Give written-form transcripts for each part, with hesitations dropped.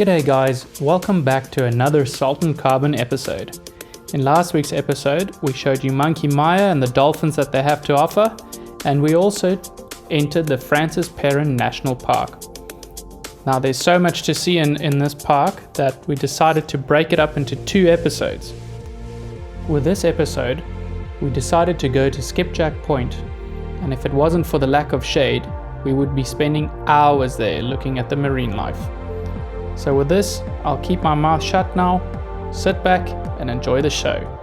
G'day guys, welcome back to another Salt and Carbon episode. In last week's episode, we showed you Monkey Maya and the dolphins that they have to offer, and we also entered the Francois Peron National Park. Now there's so much to see in this park that we decided to break it up into 2 episodes. With this episode, we decided to go to Skipjack Point, and if it wasn't for the lack of shade, we would be spending hours there looking at the marine life. So with this, I'll keep my mouth shut now, sit back and enjoy the show.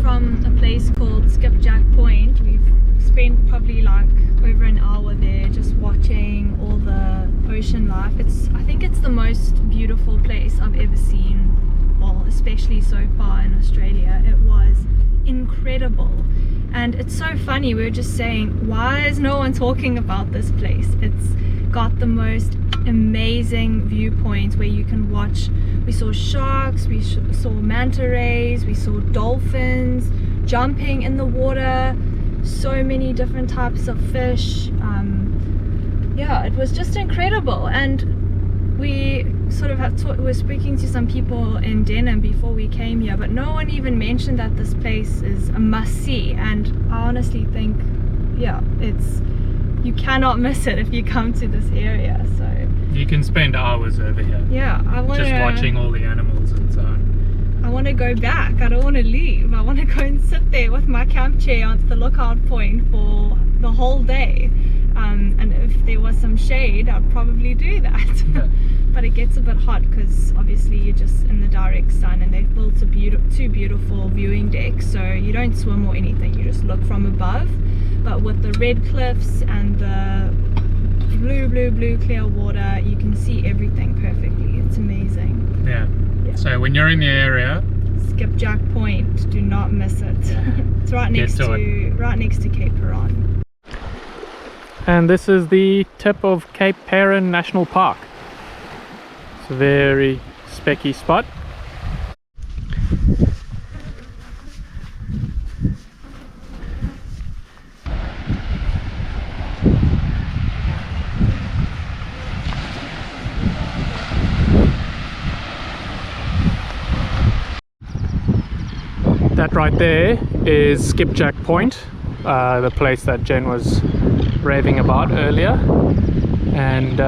From a place called Skipjack Point. We've spent probably like over an hour there just watching all the ocean life. I think it's the most beautiful place I've ever seen, well, especially so far in Australia. It was incredible, and it's so funny, we were just saying, why is no one talking about this place? It's got the most amazing viewpoints where you can watch. We saw sharks, we saw manta rays, we saw dolphins jumping in the water, so many different types of fish. Yeah, it was just incredible. And we sort of were speaking to some people in Denham before we came here, but no one even mentioned that this place is a must-see, and I honestly think, yeah, you cannot miss it if you come to this area. So you can spend hours over here. Yeah, just watching all the animals and so on. I want to go back. I don't want to leave. I want to go and sit there with my camp chair at the lookout point for the whole day. And if there was some shade, I'd probably do that. Yeah. But it gets a bit hot because obviously you're just in the direct sun, and they've built two beautiful viewing decks, so you don't swim or anything, you just look from above. But with the red cliffs and the blue clear water, you can see everything perfectly. It's amazing. Yeah. So when you're in the area, Skipjack Point, do not miss it. Yeah. It's right next to Cape Peron. And this is the tip of Cape Peron National Park. It's a very specky spot. right there is Skipjack Point, the place that Jen was raving about earlier. And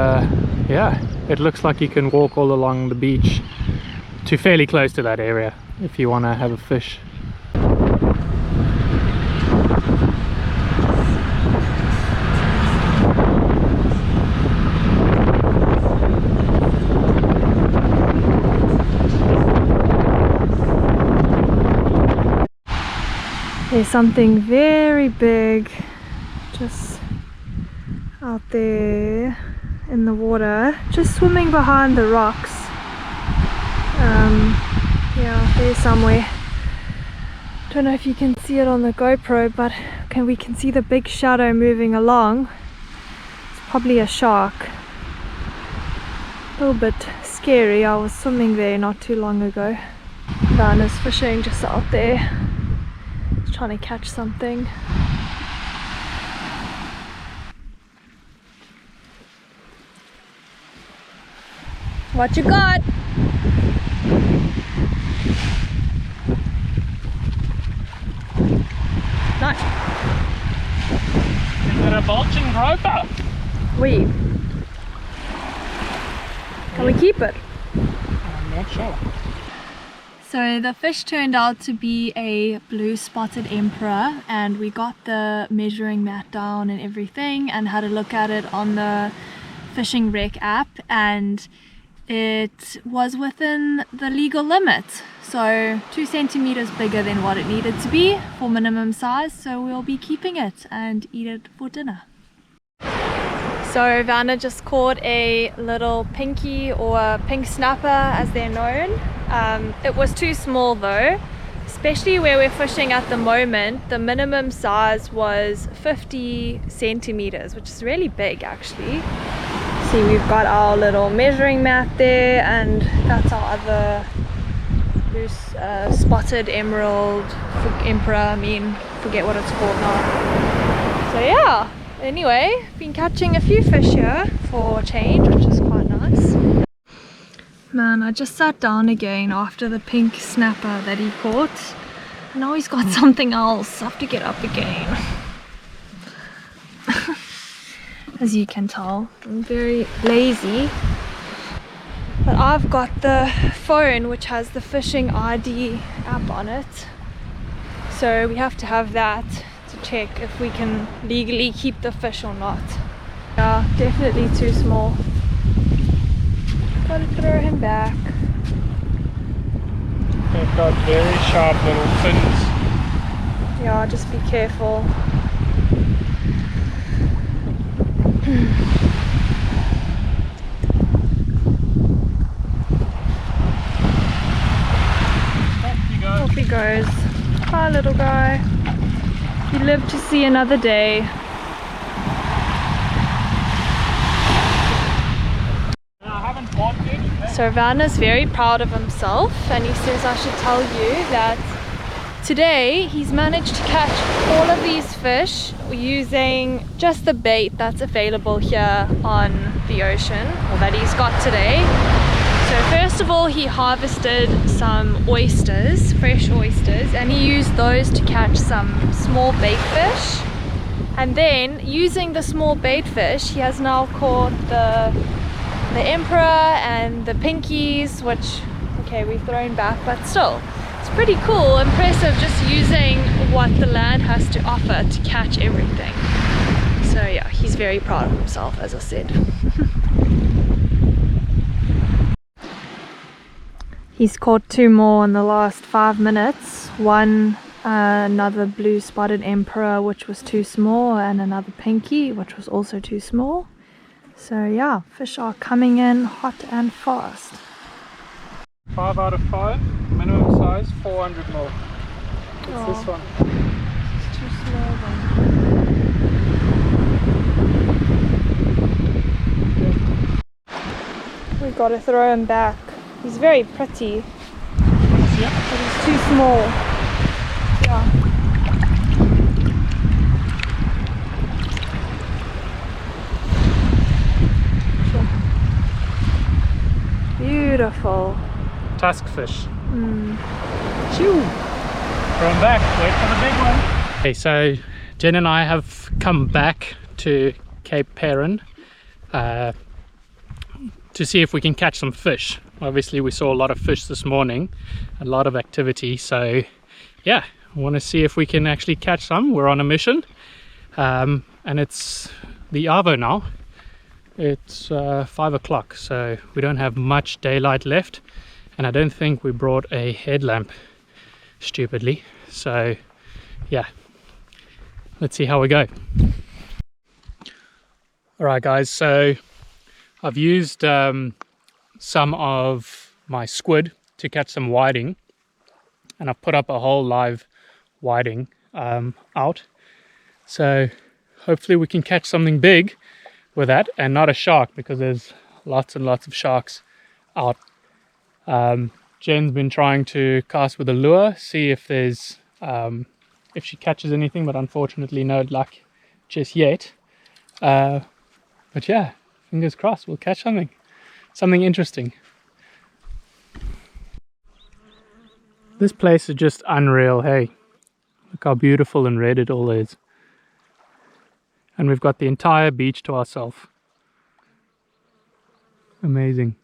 yeah, it looks like you can walk all along the beach to fairly close to that area if you want to have a fish. There's something very big just out there in the water, just swimming behind the rocks. Yeah, there's somewhere. Don't know if you can see it on the GoPro, but we can see the big shadow moving along. It's probably a shark. A little bit scary. I was swimming there not too long ago. Van is fishing just out there, trying to catch something. What you got? Nice. Is it a bulging groper? Can we keep it? I'm not sure. So the fish turned out to be a blue spotted emperor, and we got the measuring mat down and everything and had a look at it on the fishing rec app, and it was within the legal limit. So 2 centimeters bigger than what it needed to be for minimum size, so we'll be keeping it and eat it for dinner. So Vanna just caught a little pinky, or pink snapper as they're known. It was too small though, especially where we're fishing at the moment. The minimum size was 50 centimeters, which is really big actually. See, we've got our little measuring mat there, and that's our other loose spotted emerald emperor. Forget what it's called now. So yeah, anyway, been catching a few fish here for change, which is quite nice. Man, I just sat down again after the pink snapper that he caught. And now he's got something else. I have to get up again. As you can tell, I'm very lazy. But I've got the phone which has the fishing ID app on it. So we have to have that to check if we can legally keep the fish or not. Yeah, definitely too small. Gotta throw him back. They've got very sharp little fins. Yeah, just be careful. Off he goes. Bye, little guy. You live to see another day. So Van is very proud of himself, and he says I should tell you that today he's managed to catch all of these fish using just the bait that's available here on the ocean, or that he's got today. So first of all, he harvested some oysters, fresh oysters, and he used those to catch some small bait fish. And then using the small bait fish, he has now caught the emperor and the pinkies, which, okay, we've thrown back, but still, it's pretty cool, impressive, just using what the land has to offer to catch everything. So yeah, he's very proud of himself, as I said. He's caught 2 more in the last 5 minutes. One, another blue spotted emperor, which was too small, and another pinky, which was also too small. So yeah, fish are coming in hot and fast. 5 out of 5, minimum size 400 mil. It's this one. It's too small then. We've got to throw him back. He's very pretty, but he's too small. Yeah. Beautiful. Tusk fish. Mm. Chew. From back, wait for the big one. Okay, so Jen and I have come back to Cape Peron to see if we can catch some fish. Obviously we saw a lot of fish this morning, a lot of activity, so yeah, I want to see if we can actually catch some. We're on a mission, and it's the Arvo now. It's 5 o'clock, so we don't have much daylight left, and I don't think we brought a headlamp, stupidly. So yeah, let's see how we go. Alright guys, so I've used some of my squid to catch some whiting, and I've put up a whole live whiting out, so hopefully we can catch something big with that, and not a shark, because there's lots and lots of sharks out. Jen's been trying to cast with a lure, see if there's if she catches anything, but unfortunately no luck just yet. But yeah, fingers crossed we'll catch something interesting. This place is just unreal. Hey, look how beautiful and red it all is. And we've got the entire beach to ourselves. Amazing.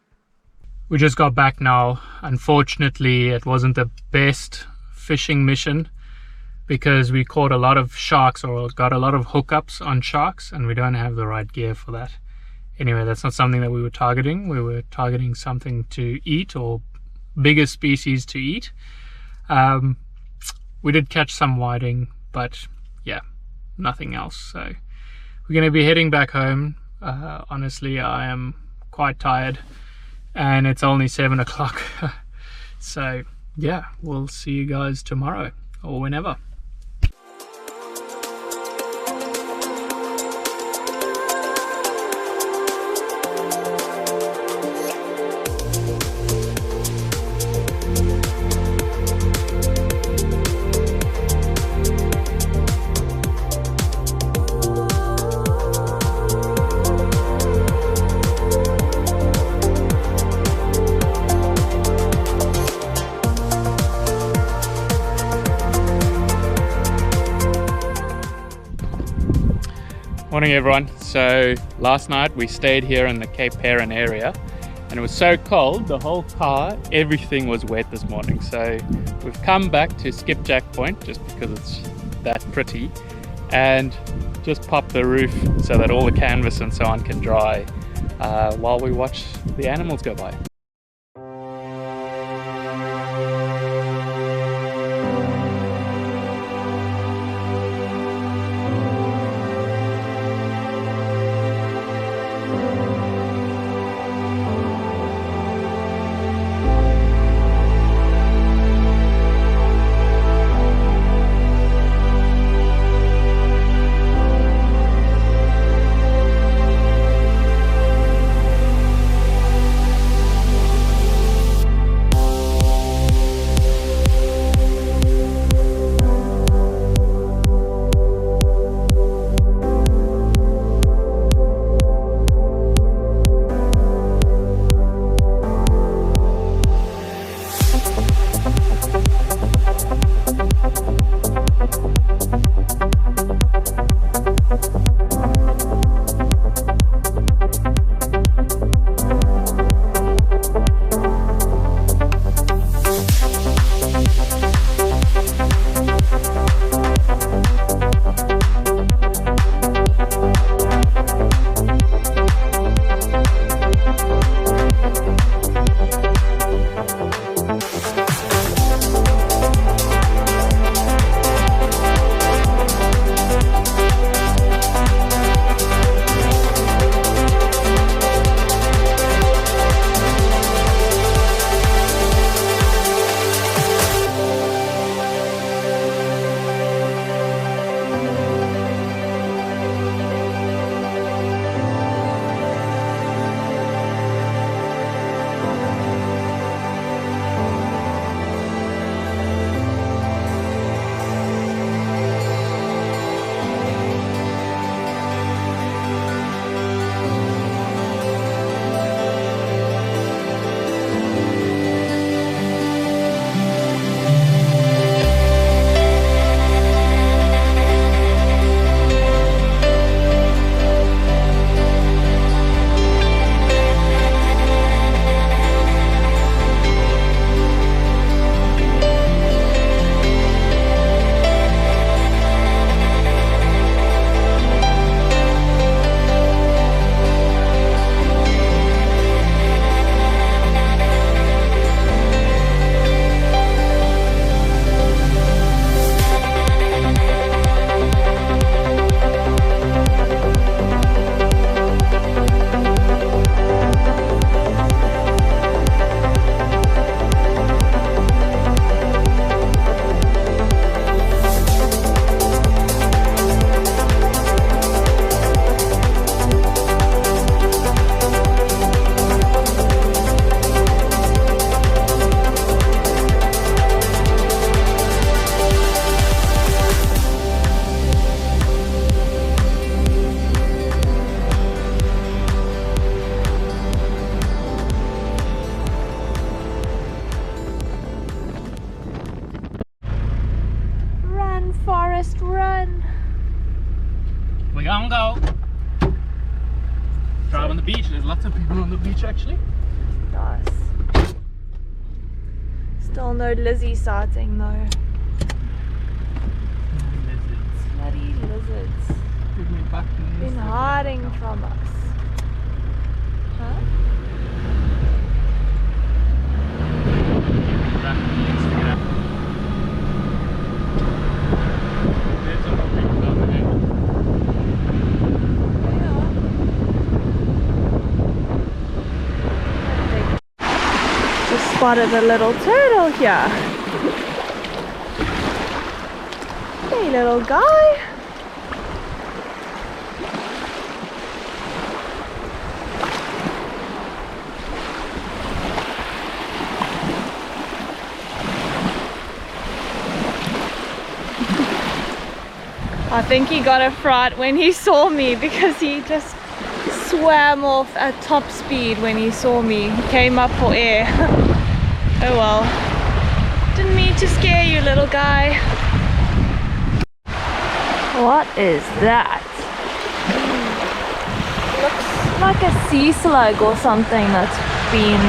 We just got back now. Unfortunately, it wasn't the best fishing mission because we caught a lot of sharks, or got a lot of hookups on sharks, and we don't have the right gear for that. Anyway, that's not something that we were targeting. We were targeting something to eat, or bigger species to eat. We did catch some whiting, but yeah, nothing else. So we're going to be heading back home. Honestly, I am quite tired, and it's only 7 o'clock. So yeah, we'll see you guys tomorrow or whenever. Morning everyone. So last night we stayed here in the Cape Peron area, and it was so cold, the whole car, everything was wet this morning. So we've come back to Skipjack Point just because it's that pretty, and just popped the roof so that all the canvas and so on can dry while we watch the animals go by. drive on the beach. There's lots of people on the beach actually. Nice. Still no Lizzie sighting though. Lizards. Bloody lizards. Give me a button. Been hiding from us. Huh? There's a lot of people down there. Just spotted a little turtle here. Hey little guy. I think he got a fright when he saw me because he just swam off at top speed when he saw me. He came up for air. Oh well. Didn't mean to scare you, little guy. What is that? Looks like a sea slug or something that's been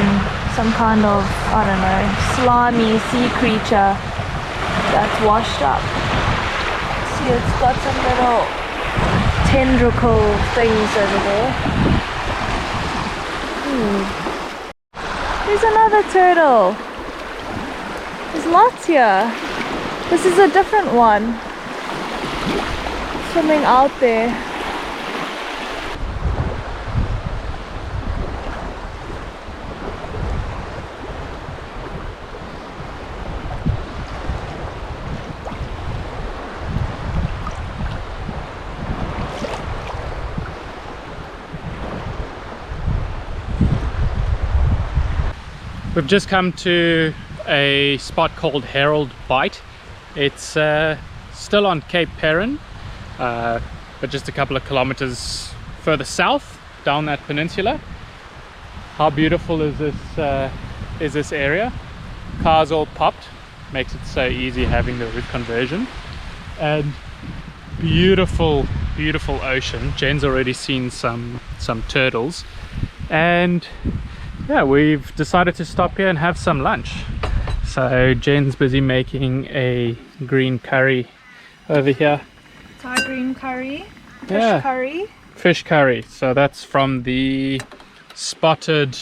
some kind of, I don't know, slimy sea creature that's washed up. See, it's got some little tendricle things over there. There's another turtle. There's lots here. This is a different one. Swimming out there. We've just come to a spot called Herald Bight. It's still on Cape Peron, but just a couple of kilometers further south down that peninsula. How beautiful is this area? Cars all popped, makes it so easy having the route conversion, and beautiful ocean. Jen's already seen some turtles, and yeah, we've decided to stop here and have some lunch. So Jen's busy making a green curry over here. Thai green curry, Yeah. curry. Fish curry. So that's from the spotted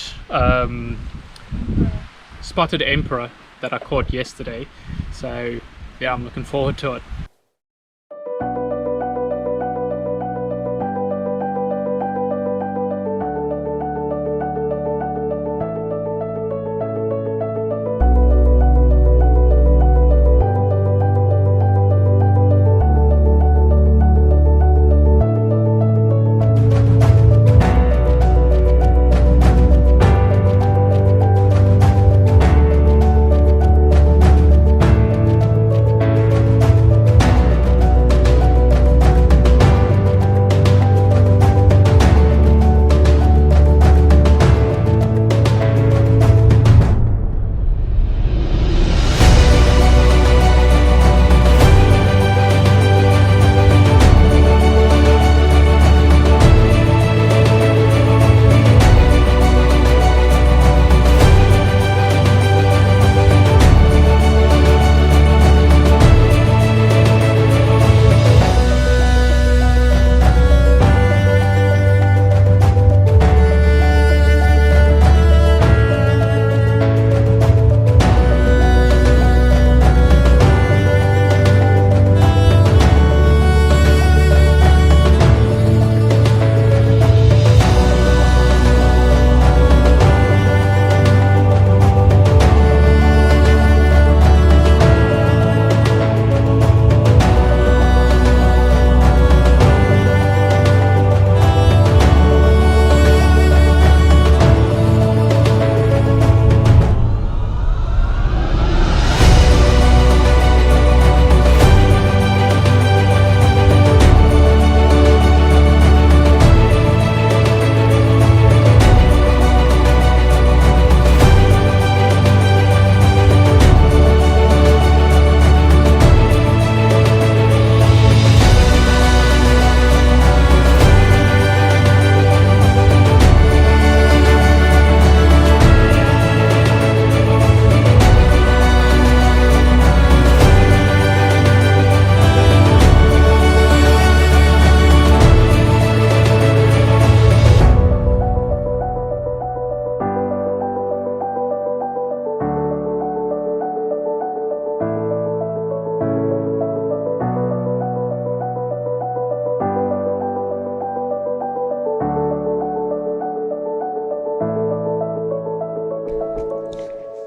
emperor that I caught yesterday. So yeah, I'm looking forward to it.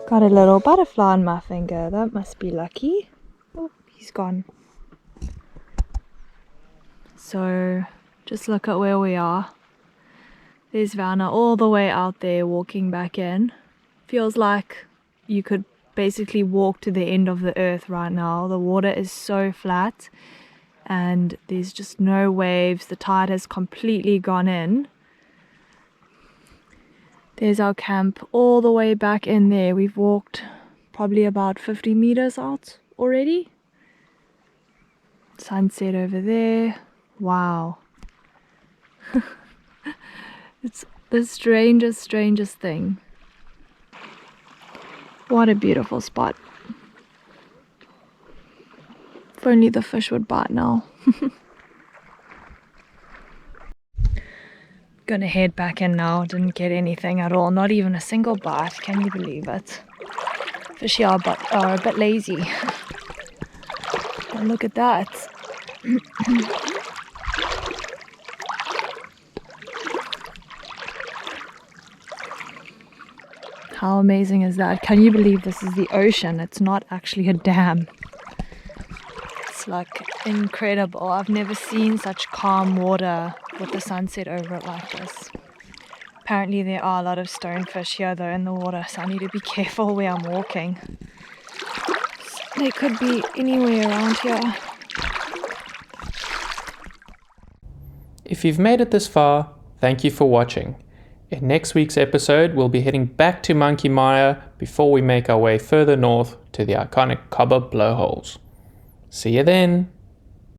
Got a little butterfly on my finger. That must be lucky. Oh, he's gone. So, just look at where we are. There's Vanna all the way out there walking back in. Feels like you could basically walk to the end of the earth right now. The water is so flat and there's just no waves. The tide has completely gone in. There's our camp all the way back in there. We've walked probably about 50 meters out already. Sunset over there. Wow. It's the strangest thing. What a beautiful spot. If only the fish would bite now. Gonna head back in now. Didn't get anything at all. Not even a single bite. Can you believe it? Fish are a bit lazy. But look at that. How amazing is that? Can you believe this is the ocean? It's not actually a dam. It's like incredible. I've never seen such calm water with the sunset over it like this. Apparently there are a lot of stonefish here though in the water, so I need to be careful where I'm walking. They could be anywhere around here. If you've made it this far, thank you for watching. In next week's episode, we'll be heading back to Monkey Mire before we make our way further north to the iconic Cobber blowholes. See you then!